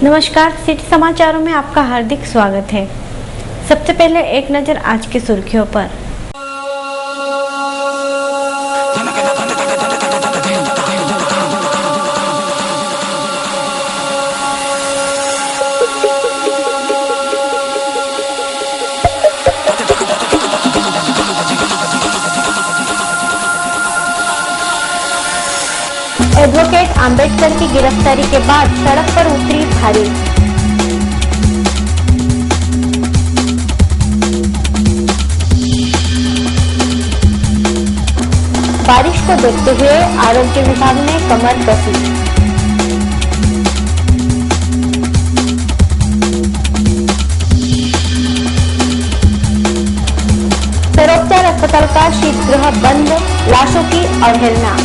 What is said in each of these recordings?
नमस्कार, सिटी समाचारों में आपका हार्दिक स्वागत है। सबसे पहले एक नजर आज की सुर्खियों पर। एडवोकेट अंबेडकर की गिरफ्तारी के बाद सड़क पर उतरी भारी। बारिश को देखते हुए आरोग्य विभाग ने कमर कसी। सर्वोपचार अस्पताल का शीतगृह बंद, लाशों की अवहेलना।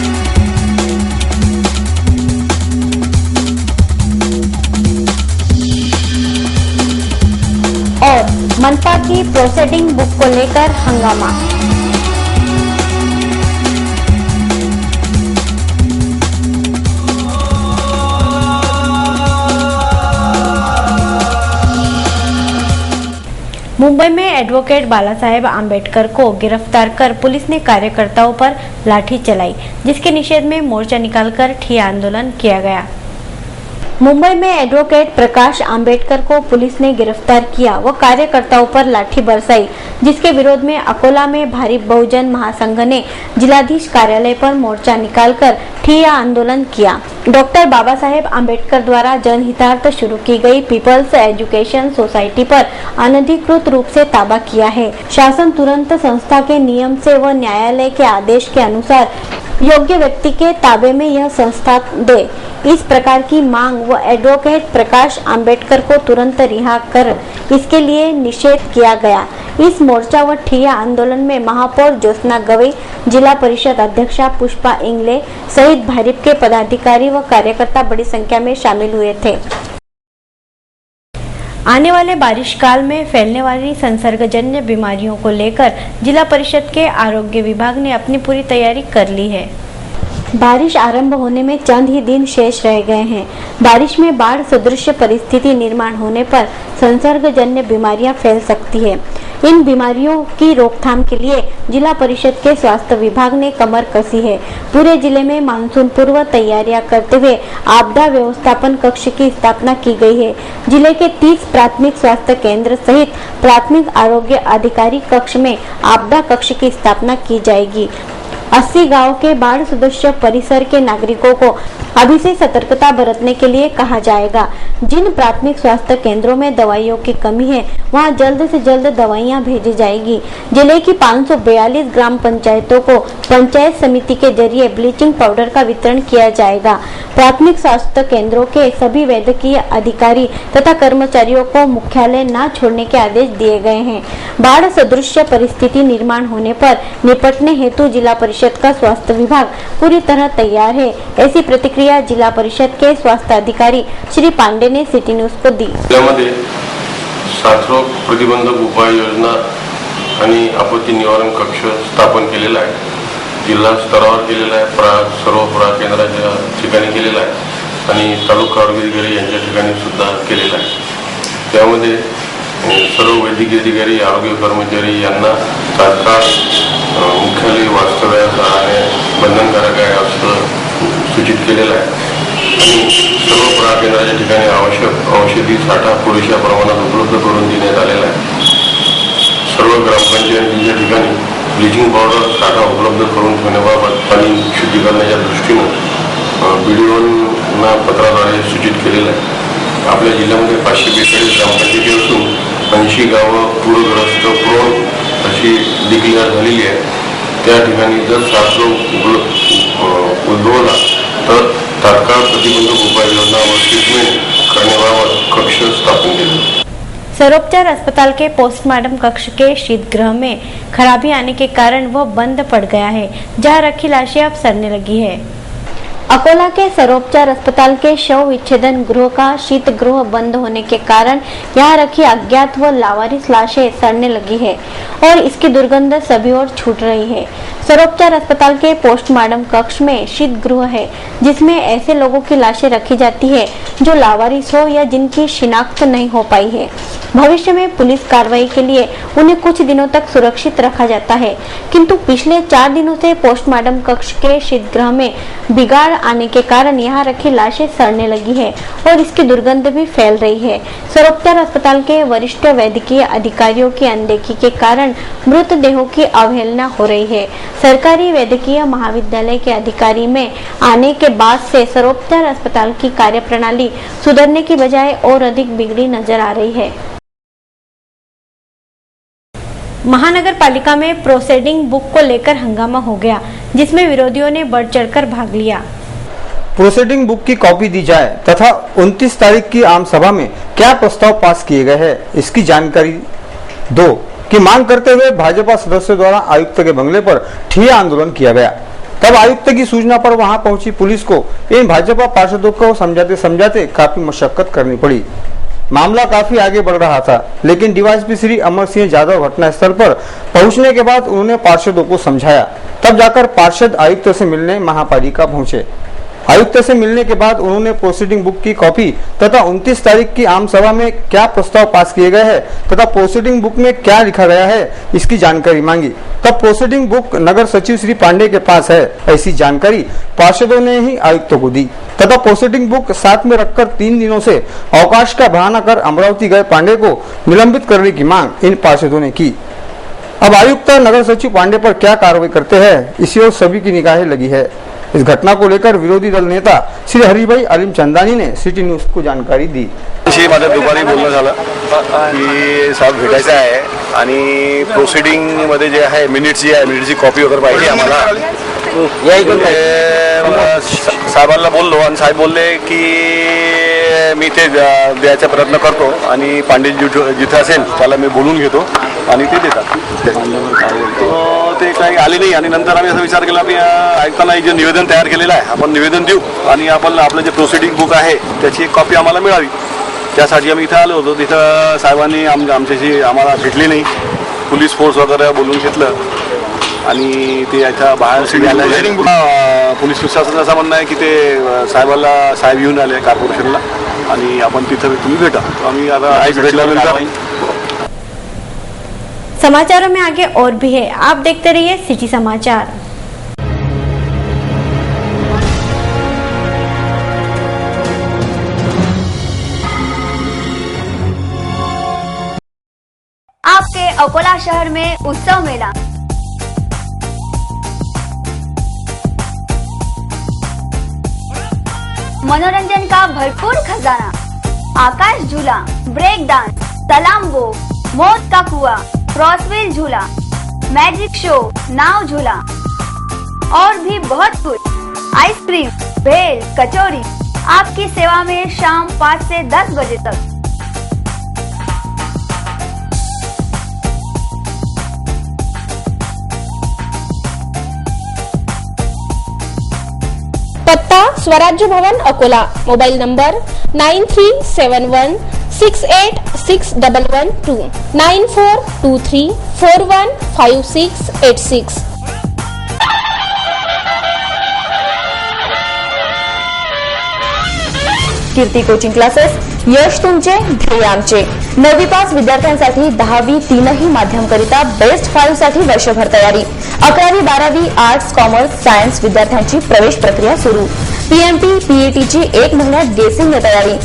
और मनपा की प्रोसीडिंग बुक को लेकर हंगामा। मुंबई में एडवोकेट बाला साहेब आंबेडकर को गिरफ्तार कर पुलिस ने कार्यकर्ताओं पर लाठी चलाई, जिसके निषेध में मोर्चा निकालकर ठिया आंदोलन किया गया। मुंबई में एडवोकेट प्रकाश आंबेडकर को पुलिस ने गिरफ्तार किया व कार्यकर्ताओं पर लाठी बरसाई, जिसके विरोध में अकोला में भारी बहुजन महासंघ ने जिलाधीश कार्यालय पर मोर्चा निकालकर ठिया आंदोलन किया। डॉक्टर बाबा साहेब आंबेडकर द्वारा जनहितार्थ शुरू की गई पीपल्स एजुकेशन सोसाइटी पर अनधिकृत रूप से ताबा किया है। शासन तुरंत संस्था के नियम से व न्यायालय के आदेश के अनुसार योग्य व्यक्ति के ताबे में यह संस्था दे, इस प्रकार की मांग व एडवोकेट प्रकाश आंबेडकर को तुरंत रिहा कर इसके लिए निषेध किया गया। इस मोर्चा व ठिया आंदोलन में महापौर ज्योत्सना गवई, जिला परिषद अध्यक्षा पुष्पा इंगले सहित भाजपा के पदाधिकारी व कार्यकर्ता बड़ी संख्या में शामिल हुए थे। आने वाले बारिश काल में फैलने वाली संसर्गजन्य बीमारियों को लेकर जिला परिषद के आरोग्य विभाग ने अपनी पूरी तैयारी कर ली है। बारिश आरंभ होने में चंद ही दिन शेष रह गए हैं। बारिश में बाढ़ सदृश परिस्थिति निर्माण होने पर संसर्गजन्य बीमारियां फैल सकती है। इन बीमारियों की रोकथाम के लिए जिला परिषद के स्वास्थ्य विभाग ने कमर कसी है। पूरे जिले में मानसून पूर्व तैयारियां करते हुए आपदा व्यवस्थापन कक्ष की स्थापना की गई है। जिले के 30 प्राथमिक स्वास्थ्य केंद्र सहित प्राथमिक आरोग्य अधिकारी कक्ष में आपदा कक्ष की स्थापना की जाएगी। 80 गांव के बाढ़ सदृश परिसर के नागरिकों को अभी से सतर्कता बरतने के लिए कहा जाएगा। जिन प्राथमिक स्वास्थ्य केंद्रों में दवाइयों की कमी है, वहां जल्द से जल्द दवाइयां भेजी जाएगी। जिले की 542 ग्राम पंचायतों को पंचायत समिति के जरिए ब्लीचिंग पाउडर का वितरण किया जाएगा। प्राथमिक स्वास्थ्य केंद्रों के सभी वैद्यकीय अधिकारी तथा कर्मचारियों को मुख्यालय न छोड़ने के आदेश दिए गए हैं। बाढ़ सदृश परिस्थिति निर्माण होने पर निपटने हेतु जिला परिषद का स्वास्थ्य विभाग पूरी तरह तैयार है। ऐसी प्रतिक्रिया जिला परिषद के स्वास्थ्य अधिकारी श्री पांडे ने सिटी न्यूज को दी। जिल्ह्यामध्ये साथरोग प्रतिबंधक उपाययोजना आणि आपत्ती निवारण कक्ष स्थापन केलेला आहे। जिल्हा स्तरावर केलेला आहे, सर्व केंद्राच्या ठिकाणी केलेला आहे आणि तालुका आरोग्य अधिकारी यांच्या ठिकाणी सुद्धा केलेला आहे। त्यामध्ये सर्व वैद्यकीय अधिकारी, आरोग्य कर्मचारी यांना तात्काळ मुख्यालय वास्तव्यास राहणे बंधनकारक आहे असं सूचित केलेलं आहे आणि सर्व केंद्राच्या ठिकाणी आवश्यक औषधी साठा पुरेशा प्रमाणात उपलब्ध करून देण्यात आलेला आहे। सर्व ग्रामपंचायतींच्या ठिकाणी ब्लीचिंग पावडर साठा उपलब्ध करून ठेवण्याबाबत पाणी शुद्धीकरणाच्या दृष्टीनं BDOंना पत्राद्वारे सूचित केलेलं आहे। आपल्या जिल्ह्यामध्ये 542 ग्रामपंचायती असून 80 गावं पूरग्रस्त प्रोन अशी डिक्लेअर झालेली आहे। त्या ठिकाणी जर साथरोग उद्भवला तर तात्काळ प्रतिबंधक उपाययोजना व ट्रीटमेंट करण्याबाबत कक्ष स्थापन केले। सर्वोपचार अस्पताल के पोस्टमार्टम कक्ष के शीतगृह में खराबी आने के कारण वह बंद पड़ गया है, जहां रखी लाशें अब सड़ने लगी है। अकोला के सर्वोपचार अस्पताल के शव विच्छेदन गृह का शीतगृह बंद होने के कारण यहाँ रखी अज्ञात व लावारिस लाशें सड़ने लगी है और इसकी दुर्गंध सभी ओर छूट रही है। सर्वोपचार अस्पताल के पोस्टमार्टम कक्ष में शीत गृह है, जिसमें ऐसे लोगों की लाशें रखी जाती है जो लावारिस हो या जिनकी शिनाख्त नहीं हो पाई है। भविष्य में पुलिस कार्रवाई के लिए उन्हें कुछ दिनों तक सुरक्षित रखा जाता है, किंतु पिछले 4 दिनों से पोस्टमार्टम कक्ष के शीतगृह में बिगाड़ आने के कारण यहाँ रखी लाशें सड़ने लगी है और इसकी दुर्गंध भी फैल रही है। सर्वोपचार अस्पताल के वरिष्ठ वैद्यकीय अधिकारियों की अनदेखी के कारण मृतदेहों की अवहेलना हो रही है। सरकारी वैद्यकीय महाविद्यालय के अधिकारी में आने के बाद से सर्वोपचार अस्पताल की कार्यप्रणाली सुधरने की बजाय और अधिक बिगड़ी नजर आ रही है। महानगर पालिका में प्रोसीडिंग बुक को लेकर हंगामा हो गया, जिसमें विरोधियों ने बढ़ चढ़कर भाग लिया। प्रोसीडिंग बुक की कॉपी दी जाए तथा 29 तारीख की आम सभा में क्या प्रस्ताव पास किए गए हैं, इसकी जानकारी दो की मांग करते हुए भाजपा सदस्यों द्वारा आयुक्त के बंगले पर ठिया आंदोलन किया गया। तब आयुक्त की सूचना पर वहां पहुंची पुलिस को इन भाजपा पार्षदों को समझाते समझाते काफी मशक्कत करनी पड़ी। मामला काफी आगे बढ़ रहा था, लेकिन डीवाईएसपी श्री अमर सिंह यादव घटनास्थल पर पहुंचने के बाद उन्होंने पार्षदों को समझाया। तब जाकर पार्षद आयुक्त से मिलने महापालिका पहुंचे। आयुक्त से मिलने के बाद उन्होंने प्रोसीडिंग बुक की कॉपी तथा 29 तारीख की आम सभा में क्या प्रस्ताव पास किए गए हैं तथा प्रोसीडिंग बुक में क्या लिखा गया है, इसकी जानकारी मांगी। तब प्रोसीडिंग बुक नगर सचिव श्री पांडे के पास है, ऐसी जानकारी पार्षदों ने ही आयुक्त को दी तथा प्रोसीडिंग बुक साथ में रखकर 3 दिनों से अवकाश का बहाना कर अमरावती गए पांडे को निलंबित करने की मांग इन पार्षदों ने की। अब आयुक्त नगर सचिव पांडे पर क्या कार्रवाई करते हैं, इसी ओर सभी की निगाहें लगी है। इस घटना को लेकर विरोधी दल नेता श्री हरिभाई अलीम चंदानी ने सिटी न्यूज को जानकारी दी। माझं दुपारी बोलणं झालं की साहेब भेटायचं आहे आणि प्रोसिडिंग मध्ये जे आहे मिनिट्स जी आहे मिनिटची कॉपी वगैरे पाहिजे आम्हाला। साहेबांना बोललो आणि साहेब बोलले की मी ते द्यायचा प्रयत्न करतो आणि पांडे जिथे असेल त्याला मी बोलून घेतो आणि ते देतात। ते काही आले नाही आणि नंतर आम्ही असा विचार केला की आयुक्तांना जे निवेदन तयार केलेलं आहे आपण निवेदन देऊ आणि आपण आपलं जे प्रोसिडिंग बुक आहे त्याची एक कॉपी आम्हाला मिळावी, त्यासाठी आम्ही इथे आलो होतो। तिथं साहेबांनी आमच्याशी आम्हाला भेटली नाही, पोलीस फोर्स वगैरे बोलून घेतलं आणि ते याच्या बाहेर पोलीस प्रशासनाचं असं म्हणणं आहे की ते साहेब येऊन आले कॉर्पोरेशनला आणि आपण तिथं तुम्ही भेटा। आम्ही आता भेटल्यानंतर समाचारों में आगे और भी है, आप देखते रहिए सिटी समाचार। आपके अकोला शहर में उत्सव मेला मनोरंजन का भरपूर खजाना, आकाश झूला, ब्रेक डांस, तलाम्बो, मौत का कुआं, क्रॉसव्हील झूला, मैजिक शो, नाव झूला और भी बहुत कुछ। आइसक्रीम, भेल, कचौरी आपकी सेवा में शाम 5 से 10 बजे तक। पत्ता Swarajya Bhavan Akola. Mobile number 9371686112 9423415686। Kirti coaching classes, यश तुमचे ध्येय आमचे। 9वी पास विद्यार्थ्यांसाठी 10वी 3ही माध्यम करिता बेस्ट 5 साठी वर्षभर तयारी। 11वी 12वी आर्ट्स कॉमर्स सायन्स विद्यार्थ्यांची प्रवेश प्रक्रिया सुरू। पीएमटी पीएटीची 1 महिन्यात गेसिंग तयारी।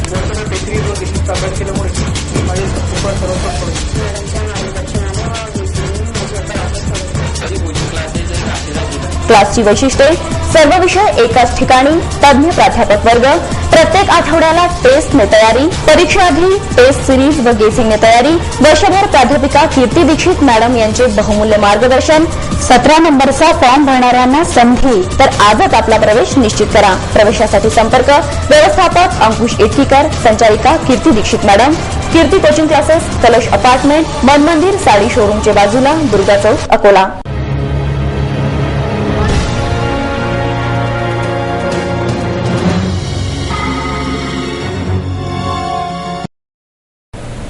क्लासची वैशिष्ट्ये, सर्व विषय एकाच ठिकाणी, तज्ञ प्राध्यापक वर्ग, प्रत्येक आठवड्याला टेस्टने तयारी, परीक्षाआधी टेस्ट सिरीज व गेसिंगने तयारी। वर्षभर प्राध्यापिका कीर्ती दीक्षित मॅडम यांचे बहुमूल्य मार्गदर्शन। 17 नंबरचा फॉर्म भरणाऱ्यांना संधी, तर आजच आपला प्रवेश निश्चित करा। प्रवेशासाठी संपर्क व्यवस्थापक अंकुश इटकीकर, संचालिका कीर्ती दीक्षित मॅडम। कीर्ती कोचिंग क्लासेस, कलश अपार्टमेंट, मन मंदिर साडी शोरूमच्या बाजूला, दुर्गा चौक, अकोला।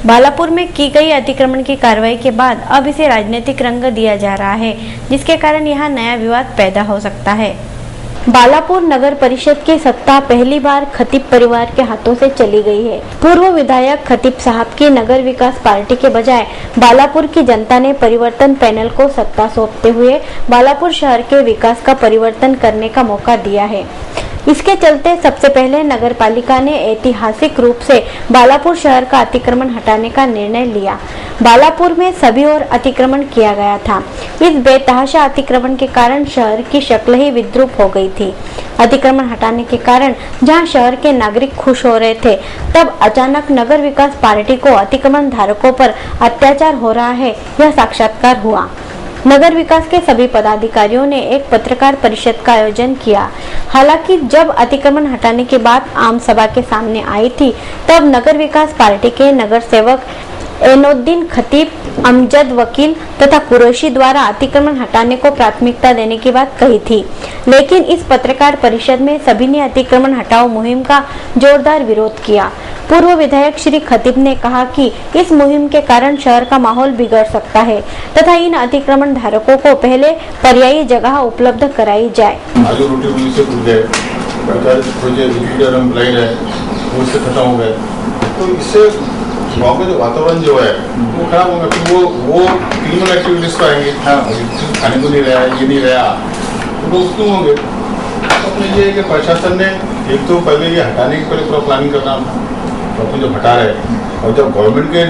बालापुर में की गई अतिक्रमण की कार्रवाई के बाद अब इसे राजनीतिक रंग दिया जा रहा है, जिसके कारण यहाँ नया विवाद पैदा हो सकता है। बालापुर नगर परिषद की सत्ता पहली बार खतीब परिवार के हाथों से चली गई है। पूर्व विधायक खतीब साहब की नगर विकास पार्टी के बजाय बालापुर की जनता ने परिवर्तन पैनल को सत्ता सौंपते हुए बालापुर शहर के विकास का परिवर्तन करने का मौका दिया है। इसके चलते सबसे पहले नगर पालिका ने ऐतिहासिक रूप से बालापुर शहर का अतिक्रमण हटाने का निर्णय लिया। बालापुर में सभी ओर अतिक्रमण किया गया था। इस बेतहाशा अतिक्रमण के कारण शहर की शक्ल ही विद्रूप हो गई थी। अतिक्रमण हटाने के कारण जहां शहर के नागरिक खुश हो रहे थे, तब अचानक नगर विकास पार्टी को अतिक्रमण धारकों पर अत्याचार हो रहा है, यह साक्षात्कार हुआ। नगर विकास के सभी पदाधिकारियों ने एक पत्रकार परिषद का आयोजन किया। हालांकि जब अतिक्रमण हटाने की बात आम सभा के सामने आई थी, तब नगर विकास पार्टी के नगर सेवक एनोद्दीन खतीब, अमजद वकील तथा कुरैशी द्वारा अतिक्रमण हटाने को प्राथमिकता देने की बात कही थी। लेकिन इस पत्रकार परिषद में सभी ने अतिक्रमण हटाओ मुहिम का जोरदार विरोध किया। पूर्व विधायक श्री खतीब ने कहा कि इस मुहिम के कारण शहर का माहौल बिगड़ सकता है तथा इन अतिक्रमण धारकों को पहले पर्यायी जगह उपलब्ध कराई जाए। तो इससे गाँव का जो वातावरण जो है वो खराब होगा। फिर वो क्रिमिनल एक्टिविटीज पर आएंगे। खाने को नहीं रहा, ये नहीं रहा, तो लोग क्यों होंगे? तो अपने ये है कि प्रशासन ने एक तो पहले ये हटाने की पहले पूरा प्लानिंग करना, तो अपने जब हटा रहे और जब गवर्नमेंट के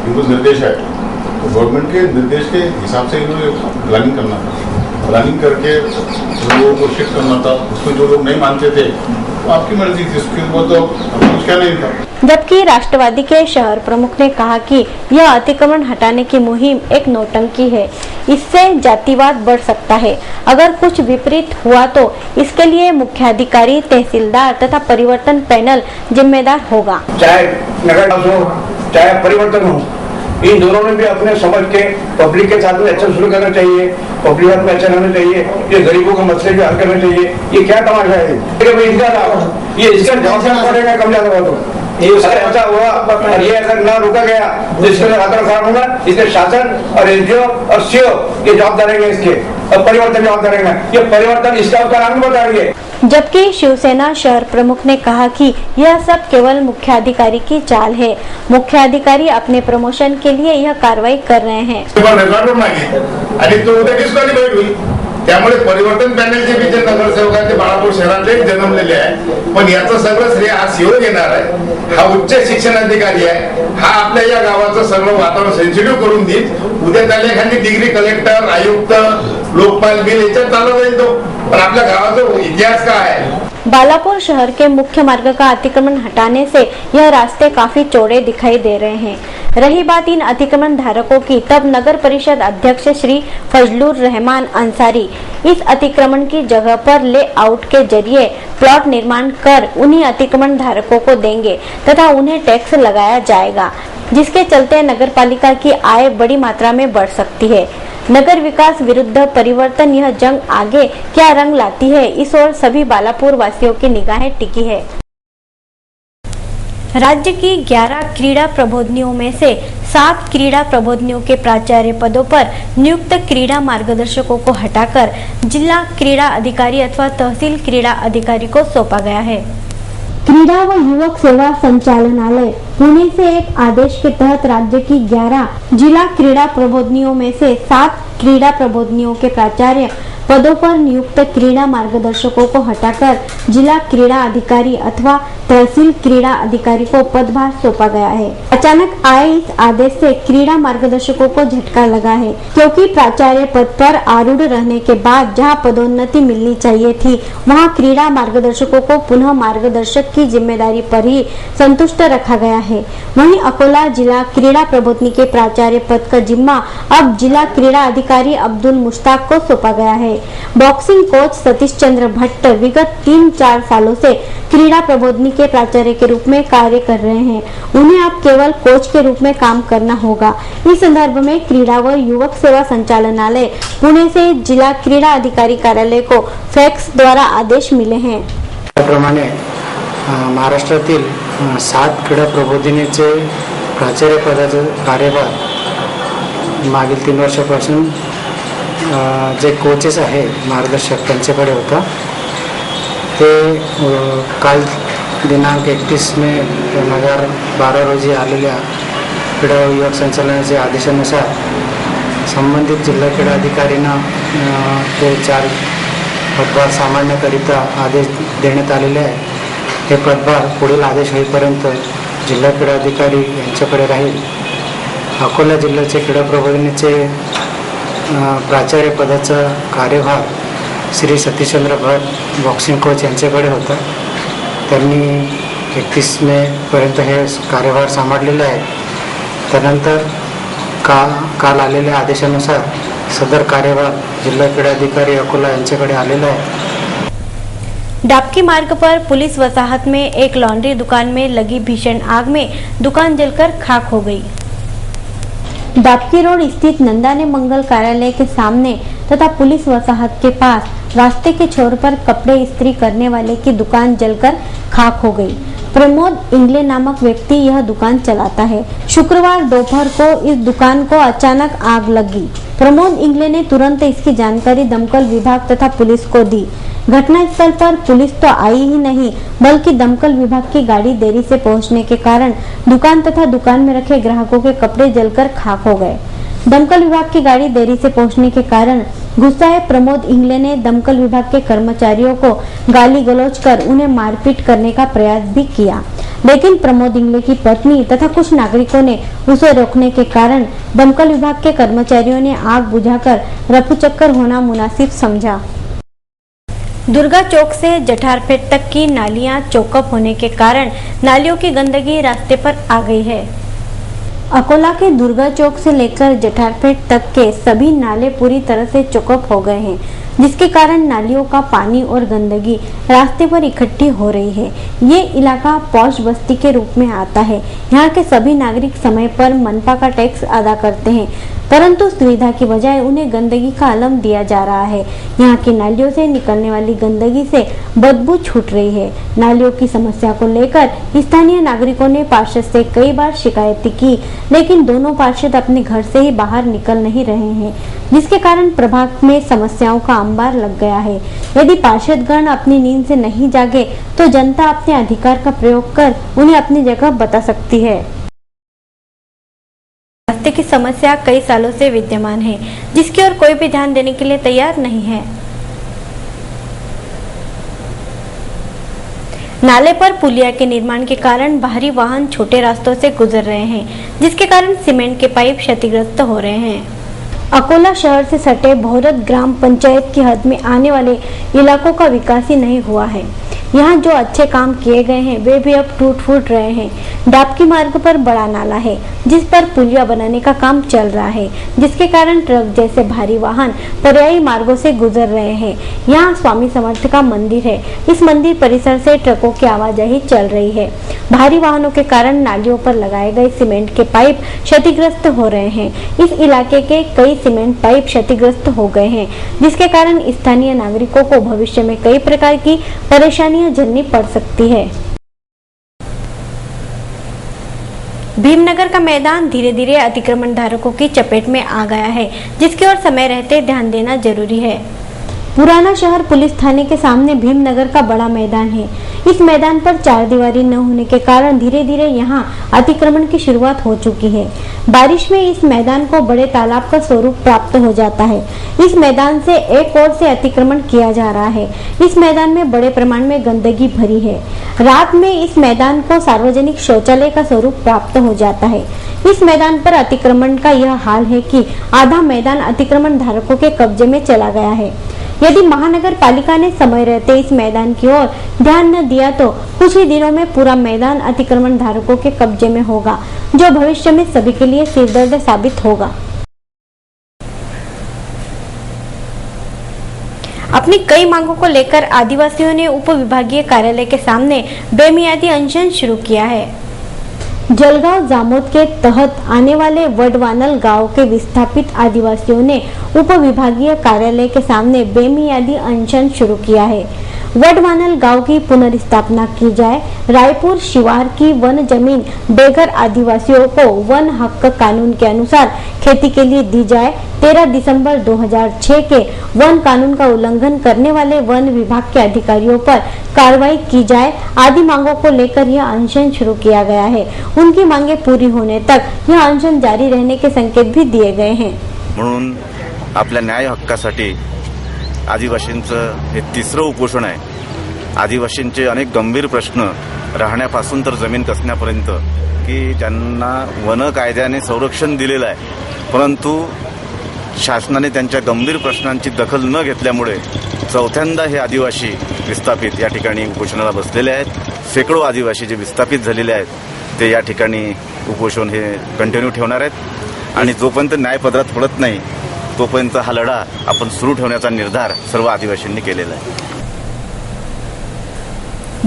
इनको निर्देश है तो गवर्नमेंट के निर्देश के हिसाब से इन्होंने प्लानिंग करना था। प्लानिंग करके लोगों को शिफ्ट करना था। उसमें जो लोग नहीं मानते थे तो आपकी मर्जी थी, उसके वो तो कुछ क्या नहीं था। जबकि राष्ट्रवादी के शहर प्रमुख ने कहा कि यह अतिक्रमण हटाने की मुहिम एक नौटंकी है, इससे जातिवाद बढ़ सकता है। अगर कुछ विपरीत हुआ तो इसके लिए मुख्याधिकारी, तहसीलदार तथा परिवर्तन पैनल जिम्मेदार होगा। चाहे नगर हो चाहे परिवर्तन हो, इन दोनों ने भी अपने समझ के पब्लिक के साथ में एक्शन शुरू करना चाहिए, पब्लिक साथ में एक्शन होना चाहिए, ये गरीबों के मसले भी हल करना चाहिए। ये क्या तमाशा है? इसका जवाब पड़ेगा कम ज्यादा हो तो ऐसा हुआ और ये अगर न रुका गया तो इसके वातावरण खराब होगा। इसके शासन और एसडीओ और सीओ ये जवाबदार रहेंगे, इसके और परिवर्तन जवाबदार रहेगा। ये परिवर्तन इसका नाम बताएंगे। जबकि शिवसेना शहर प्रमुख ने कहा कि यह सब केवल मुख्याधिकारी की चाल है। मुख्याधिकारी अपने प्रमोशन के लिए यह कार्रवाई कर रहे हैं। त्यामुळे परिवर्तन पॅनलचे जे नगरसेवक आहेत ते बाळापूर शहरातले जन्मलेले आहे, पण याचं सगळं श्रेय हा सीओ घेणार आहे। हा उच्च शिक्षण अधिकारी आहे, हा आपल्या या गावाचं सगळं वातावरण सेन्सिटिव्ह करून देईल। उद्या त्याला एखादी डिग्री कलेक्टर, आयुक्त, लोकपाल बिल याच्यात चालू जाईल तो, पण आपल्या गावाचा इतिहास काय आहे? बालापुर शहर के मुख्य मार्ग का अतिक्रमण हटाने से यह रास्ते काफी चौड़े दिखाई दे रहे हैं। रही बात इन अतिक्रमण धारकों की, तब नगर परिषद अध्यक्ष श्री फजलुर रहमान अंसारी इस अतिक्रमण की जगह पर लेआउट के जरिए प्लॉट निर्माण कर उन्हीं अतिक्रमण धारकों को देंगे तथा उन्हें टैक्स लगाया जाएगा, जिसके चलते नगर पालिका की आय बड़ी मात्रा में बढ़ सकती है। नगर विकास विरुद्ध परिवर्तन, यह जंग आगे क्या रंग लाती है, इस ओर सभी बालापुर वासियों की निगाहें टिकी है। राज्य की 11 क्रीड़ा प्रबोधिनियों में से 7 क्रीड़ा प्रबोधिनियों के प्राचार्य पदों पर नियुक्त क्रीड़ा मार्गदर्शकों को हटाकर जिला क्रीड़ा अधिकारी अथवा तहसील क्रीड़ा अधिकारी को सौंपा गया है। क्रीड़ा व युवक सेवा संचालनालय पुणे से एक आदेश के तहत राज्य की 11 जिला क्रीड़ा प्रबोधिनियों में से 7 क्रीड़ा प्रबोधिनियों के प्राचार्य पदों पर नियुक्त क्रीड़ा मार्गदर्शकों को हटाकर जिला क्रीड़ा अधिकारी अथवा तहसील क्रीड़ा अधिकारी को पदभार सौंपा गया है। अचानक आए इस आदेश से क्रीड़ा मार्गदर्शकों को झटका लगा है, क्योंकि प्राचार्य पद पर आरूढ़ रहने के बाद जहां पदोन्नति मिलनी चाहिए थी, वहां क्रीड़ा मार्गदर्शकों को पुनः मार्गदर्शक की जिम्मेदारी पर ही संतुष्ट रखा गया है। वहीं अकोला जिला क्रीड़ा प्रबोधिनी के प्राचार्य पद का जिम्मा अब जिला क्रीड़ा अधिकारी अब्दुल मुश्ताक को सौंपा गया है। बॉक्सिंग कोच सतीश चंद्र भट्ट विगत 3-4 सालों से क्रीड़ा प्रबोधिनी के प्राचार्य के रूप में कार्य कर रहे हैं। उन्हें अब केवल कोच के रूप में काम करना होगा। इस संदर्भ में क्रीड़ा व युवक सेवा संचालनालय पुणे से जिला क्रीड़ा अधिकारी कार्यालय को फैक्स द्वारा आदेश मिले हैं। त्याप्रमाणे महाराष्ट्रातील 7 क्रीडा प्रबोधिनीचे प्राचार्य पदाचा कार्यभार मागील 3 वर्षापासून जे कोचेस आहे मार्गदर्शक त्यांच्याकडे होता। ते काल दिनांक 31 मे 2012 रोजी आलेल्या क्रीडा विभाग संचालनाच्या आदेशानुसार संबंधित जिल्हा क्रीडा अधिकाऱ्यांना ते 4 पदभार सामान्यकरिता आदेश देण्यात आलेले आहे। हे पदभार पुढील आदेश होईपर्यंत जिल्हा क्रीडा अधिकारी यांच्याकडे राहील। अकोला जिल्ह्याचे क्रीडा प्रबोधिनीचे प्राचार्य पदाचा कार्यभार श्री सतीशचंद्र भट बॉक्सिंग कोच यांच्याकडे होता। त्यांनी 31 मे पर्यंत हे कार्यभार सांभाळलेला आहे। त्यानंतर काल आलेल्या आदेशानुसार सदर कार्यभार जिल्हा क्रीडा अधिकारी अकोला यांच्याकडे आलेला है। डाबकी मार्ग पर पुलिस वसाहत में एक लॉन्ड्री दुकान में लगी भीषण आग में दुकान जलकर खाक हो गई। डाबकी रोड स्थित नंदाने मंगल कार्यालय के सामने तथा पुलिस वसाहत के पास रास्ते के छोर पर कपड़े इस्त्री करने वाले की दुकान जलकर खाक हो गई। प्रमोद इंगले नामक व्यक्ति यह दुकान चलाता है। शुक्रवार दोपहर को इस दुकान को अचानक आग लगी। प्रमोद इंगले ने तुरंत इसकी जानकारी दमकल विभाग तथा पुलिस को दी। घटनास्थल पर पुलिस तो आई ही नहीं बल्कि दमकल विभाग की गाड़ी देरी से पहुंचने के कारण दुकान तथा दुकान में रखे ग्राहकों के कपड़े जलकर खाक हो गए। दमकल विभाग की गाड़ी देरी से पहुंचने के कारण गुस्साए प्रमोद इंगले ने दमकल विभाग के कर्मचारियों को गाली गलौज कर उन्हें मारपीट करने का प्रयास भी किया, लेकिन प्रमोद इंगले की पत्नी तथा कुछ नागरिकों ने उसे रोकने के कारण दमकल विभाग के कर्मचारियों ने आग बुझाकर रफूचक्कर होना मुनासिब समझा। दुर्गा चौक से जठारपेट तक की नालियां चौकअप होने के कारण नालियों की गंदगी रास्ते पर आ गई है। अकोला के दुर्गा चौक से लेकर जठारपेट तक के सभी नाले पूरी तरह से चौकअप हो गए हैं, जिसके कारण नालियों का पानी और गंदगी रास्ते पर इकट्ठी हो रही है। ये इलाका पॉश बस्ती के रूप में आता है। यहाँ के सभी नागरिक समय पर मनपा का टैक्स अदा करते हैं, परंतु सुविधा की बजाय उन्हें गंदगी का आलम दिया जा रहा है। यहाँ की नालियों से निकलने वाली गंदगी से बदबू छूट रही है। नालियों की समस्या को लेकर स्थानीय नागरिकों ने पार्षद से कई बार शिकायत की, लेकिन दोनों पार्षद अपने घर से ही बाहर निकल नहीं रहे हैं, जिसके कारण प्रभाग में समस्याओं का अंबार लग गया है। यदि पार्षदगण अपनी नींद से नहीं जागे तो जनता अपने अधिकार का प्रयोग कर उन्हें अपनी जगह बता सकती है। रास्ते की समस्या कई सालों से विद्यमान है, जिसकी ओर कोई भी ध्यान देने के लिए तैयार नहीं है। नाले पर पुलिया के निर्माण के कारण बाहरी वाहन छोटे रास्तों से गुजर रहे हैं, जिसके कारण सीमेंट के पाइप क्षतिग्रस्त हो रहे हैं। अकोला शहर से सटे भौरत ग्राम पंचायत की हद में आने वाले इलाकों का विकास ही नहीं हुआ है। यहाँ जो अच्छे काम किए गए हैं वे भी अब टूट फूट रहे हैं। डाबकी मार्ग पर बड़ा नाला है, जिस पर पुलिया बनाने का काम चल रहा है, जिसके कारण ट्रक जैसे भारी वाहन पर्यायी मार्गों से गुजर रहे हैं। यहाँ स्वामी समर्थ का मंदिर है। इस मंदिर परिसर से ट्रकों की आवाजाही चल रही है। भारी वाहनों के कारण नालियों पर लगाए गए सीमेंट के पाइप क्षतिग्रस्त हो रहे हैं। इस इलाके के कई सीमेंट पाइप क्षतिग्रस्त हो गए हैं, जिसके कारण स्थानीय नागरिकों को भविष्य में कई प्रकार की परेशानियां झेलनी पड़ सकती है। भीमनगर का मैदान धीरे धीरे अतिक्रमण धारकों की चपेट में आ गया है, जिसकी ओर समय रहते ध्यान देना जरूरी है। पुराना शहर पुलिस थाने के सामने भीमनगर का बड़ा मैदान है। इस मैदान पर चारदीवारी न होने के कारण धीरे धीरे यहाँ अतिक्रमण की शुरुआत हो चुकी है। बारिश में इस मैदान को बड़े तालाब का स्वरूप प्राप्त हो जाता है। इस मैदान से एक ओर से अतिक्रमण किया जा रहा है। इस मैदान में बड़े प्रमाण में गंदगी भरी है। रात में इस मैदान को सार्वजनिक शौचालय का स्वरूप प्राप्त हो जाता है। इस मैदान पर अतिक्रमण का यह हाल है कि आधा मैदान अतिक्रमण धारकों के कब्जे में चला गया है। यदि महानगर पालिका ने समय रहते इस मैदान की ओर ध्यान न दिया तो कुछ ही दिनों में पूरा मैदान अतिक्रमण धारकों के कब्जे में होगा, जो भविष्य में सभी के लिए सिरदर्द साबित होगा। अपनी कई मांगों को लेकर आदिवासियों ने उप विभागीय कार्यालय के सामने बेमियादी अनशन शुरू किया है। जलगांव जामोद के तहत आने वाले वडवानल गांव के विस्थापित आदिवासियों ने उप विभागीय कार्यालय के सामने बेमियादी अनशन शुरू किया है। वडवानल गांव की पुनर्स्थापना की जाए, रायपुर शिवार की वन जमीन बेघर आदिवासियों को वन हक कानून के अनुसार खेती के लिए दी जाए, 13 दिसंबर 2006 के वन कानून का उल्लंघन करने वाले वन विभाग के अधिकारियों पर कार्रवाई की जाए आदि मांगों को लेकर यह अनशन शुरू किया गया है। उनकी मांगे पूरी होने तक यह अनशन जारी रहने के संकेत भी दिए गए हैं। म्हणून आपल्या न्याय हक्कासाठी आदिवासींचं हे तिसरं उपोषण आहे। आदिवासींचे अनेक गंभीर प्रश्न राहण्यापासून तर जमीन कसण्यापर्यंत की ज्यांना वन कायद्याने संरक्षण दिलेलं आहे, परंतु शासनाने त्यांच्या गंभीर प्रश्नांची दखल न घेतल्यामुळे चौथ्यांदा हे आदिवासी विस्थापित या ठिकाणी उपोषणाला बसलेले आहेत। शेकडो आदिवासी जे विस्थापित झालेले आहेत ते या ठिकाणी उपोषण हे कंटिन्यू ठेवणार आहेत आणि जोपर्यंत न्याय पदरात पडत नाही तोपर्यंत हा लढा आपण सुरू ठेवण्याचा निर्धार सर्व आदिवासींनी केलेला है।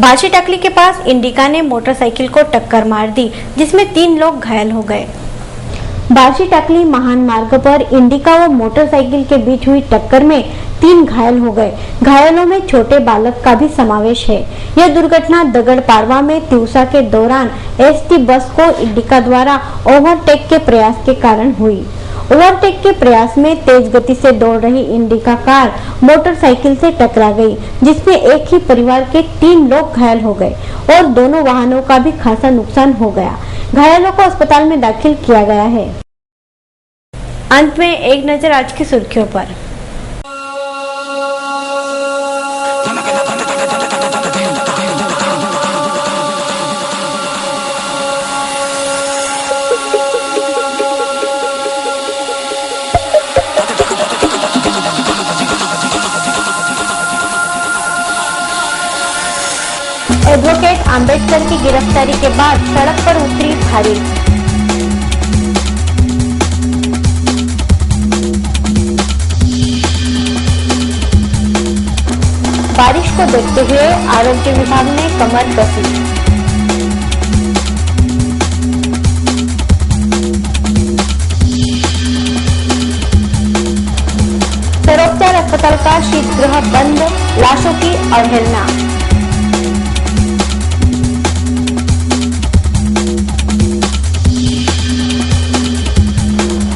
बाशी टाकली के पास इंडिका ने मोटरसाइकिल को टक्कर मार दी, जिसमें 3 लोग घायल हो गए। बाशी टाकली महान मार्ग पर इंडिका व मोटरसाइकिल के बीच हुई टक्कर में 3 घायल हो गए। घायलों में छोटे बालक का भी समावेश है। यह दुर्घटना दगड़ पाड़वा में तिवसा के दौरान एसटी बस को इंडिका द्वारा ओवरटेक के प्रयास के कारण हुई। ओवरटेक के प्रयास में तेज गति से दौड़ रही इंडिका कार मोटरसाइकिल से टकरा गई, जिसमें एक ही परिवार के 3 लोग घायल हो गए और दोनों वाहनों का भी खासा नुकसान हो गया। घायलों को अस्पताल में दाखिल किया गया है। अंत में एक नजर आज की सुर्खियों पर। एडवोकेट अंबेडकर की गिरफ्तारी के बाद सड़क पर उतरी भारी। बारिश को देखते हुए आरोग्य विभाग ने कमर कसी। सर्वोपचार अस्पताल का शीतगृह बंद, लाशों की अवहेलना।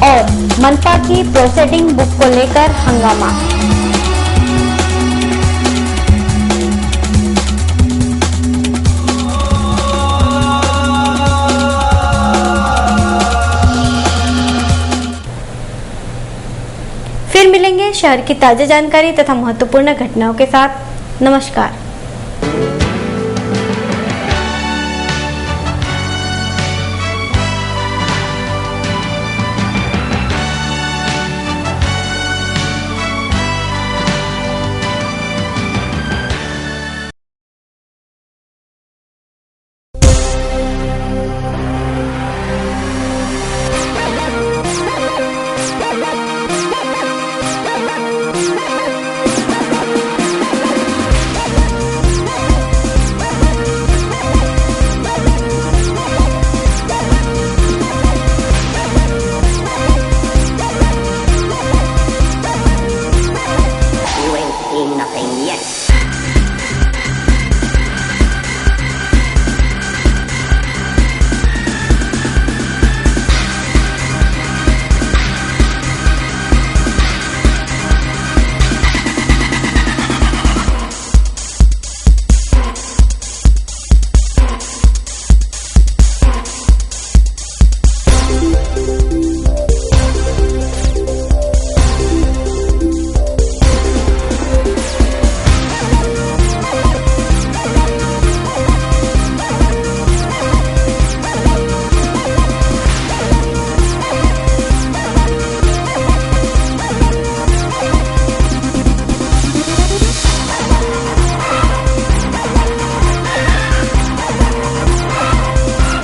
और मनपा की प्रोसीडिंग बुक को लेकर हंगामा। फिर मिलेंगे शहर की ताजा जानकारी तथा महत्वपूर्ण घटनाओं के साथ। नमस्कार।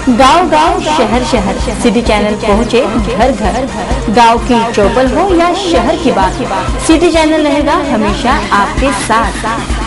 गांव गांव शहर शहर सिटी चैनल पहुंचे घर घर। गांव की चौपल हो या शहर की बात, सिटी चैनल रहेगा हमेशा आपके साथ।